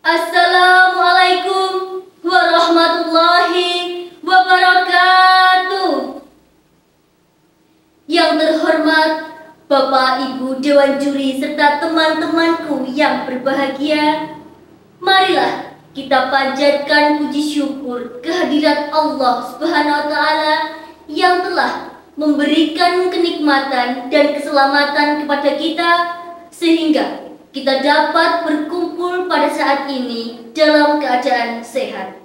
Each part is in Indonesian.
Assalamualaikum warahmatullahi wabarakatuh. Yang terhormat Bapak Ibu Dewan Juri serta teman-temanku yang berbahagia, marilah kita panjatkan puji syukur kehadirat Allah Subhanahu wa Ta'ala yang telah memberikan kenikmatan dan keselamatan kepada kita sehingga kita dapat berkumpul pada saat ini dalam keadaan sehat.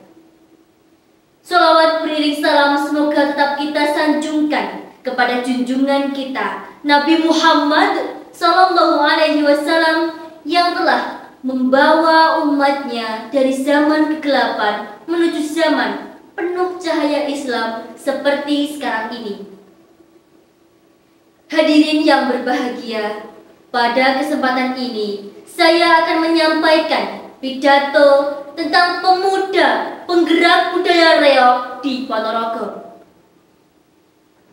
Sholawat beriring salam semoga tetap kita sanjungkan kepada junjungan kita Nabi Muhammad SAW yang telah membawa umatnya dari zaman kegelapan menuju zaman penuh cahaya Islam seperti sekarang ini. Hadirin yang berbahagia, pada kesempatan ini saya akan menyampaikan pidato tentang pemuda penggerak budaya reog di Ponorogo.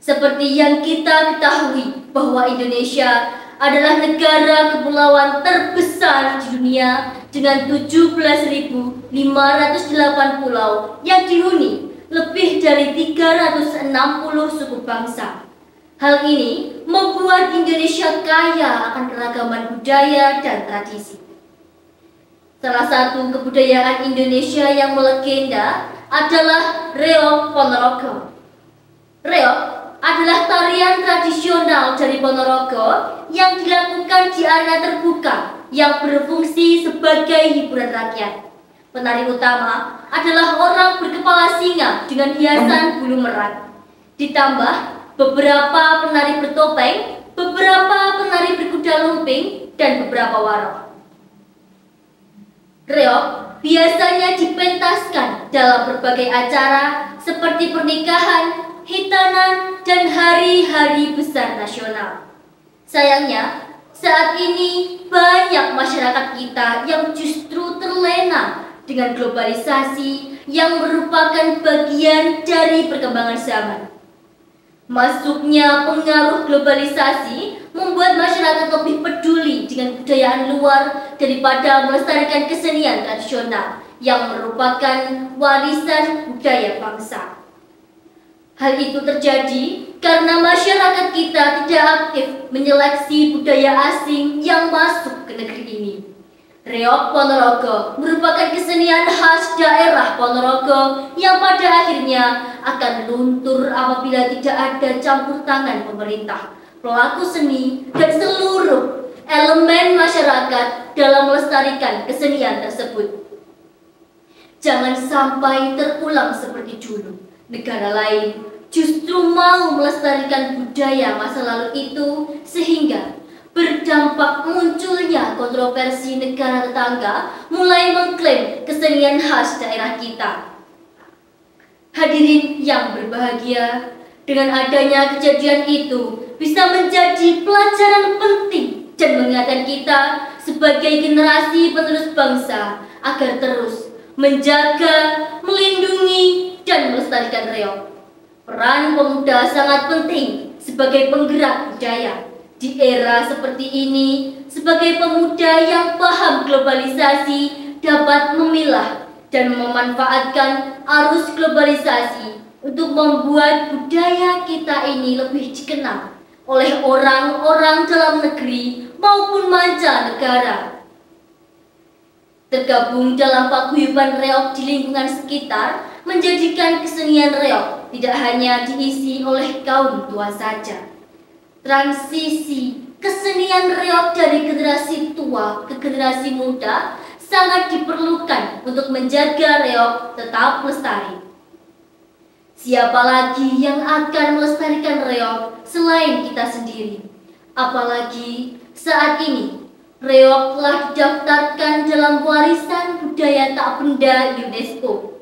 Seperti yang kita ketahui bahwa Indonesia adalah negara kepulauan terbesar di dunia dengan 17.508 pulau yang dihuni lebih dari 360 suku bangsa. Hal ini membuat Indonesia kaya akan keragaman budaya dan tradisi. Salah satu kebudayaan Indonesia yang melegenda adalah reog Ponorogo. Reog adalah tarian tradisional dari Ponorogo yang dilakukan di arena terbuka yang berfungsi sebagai hiburan rakyat. Penari utama adalah orang berkepala singa dengan hiasan bulu merak. Ditambah beberapa penari bertopeng, beberapa penari berkuda lumping, dan beberapa warok. Reog biasanya dipentaskan dalam berbagai acara seperti pernikahan, hitanan, dan hari-hari besar nasional. Sayangnya, saat ini banyak masyarakat kita yang justru terlena dengan globalisasi yang merupakan bagian dari perkembangan zaman. Masuknya pengaruh globalisasi membuat masyarakat lebih peduli dengan kebudayaan luar daripada melestarikan kesenian tradisional yang merupakan warisan budaya bangsa. Hal itu terjadi karena masyarakat kita tidak aktif menyeleksi budaya asing yang masuk ke negeri ini. Reog Ponorogo merupakan kesenian khas daerah Ponorogo yang pada akhirnya akan luntur apabila tidak ada campur tangan pemerintah, pelaku seni, dan seluruh elemen masyarakat dalam melestarikan kesenian tersebut. Jangan sampai terulang seperti dulu. Negara lain justru mau melestarikan budaya masa lalu itu sehingga berdampak munculnya kontroversi negara tetangga mulai mengklaim kesenian khas daerah kita. Hadirin yang berbahagia, dengan adanya kejadian itu bisa menjadi pelajaran penting dan mengingatkan kita sebagai generasi penerus bangsa agar terus menjaga, melindungi, dan melestarikan reog. Peran pemuda sangat penting sebagai penggerak budaya. Di era seperti ini, sebagai pemuda yang paham globalisasi dapat memilah dan memanfaatkan arus globalisasi untuk membuat budaya kita ini lebih dikenal oleh orang-orang dalam negeri maupun mancanegara. Tergabung dalam paguyuban reog di lingkungan sekitar menjadikan kesenian reog tidak hanya diisi oleh kaum tua saja. Transisi kesenian reog dari generasi tua ke generasi muda sangat diperlukan untuk menjaga reog tetap lestari. Siapa lagi yang akan melestarikan reog selain kita sendiri? Apalagi saat ini reog telah didaftarkan dalam warisan budaya tak benda UNESCO.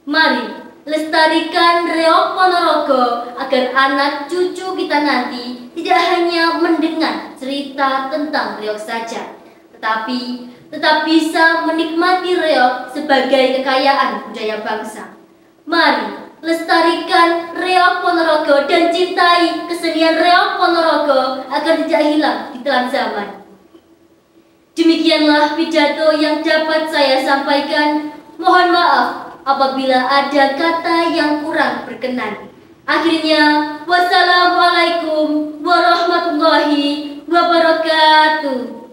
Mari lestarikan reog Ponorogo agar anak cucu kita nanti tidak hanya mendengar cerita tentang reog saja, tetapi tetap bisa menikmati reog sebagai kekayaan budaya bangsa. Mari lestarikan reog Ponorogo dan cintai kesenian reog Ponorogo agar tidak hilang di telan zaman. Demikian Demikianlah pidato yang dapat saya sampaikan. Mohon maaf apabila ada kata yang kurang berkenan. Akhirnya, wassalamualaikum warahmatullahi wabarakatuh.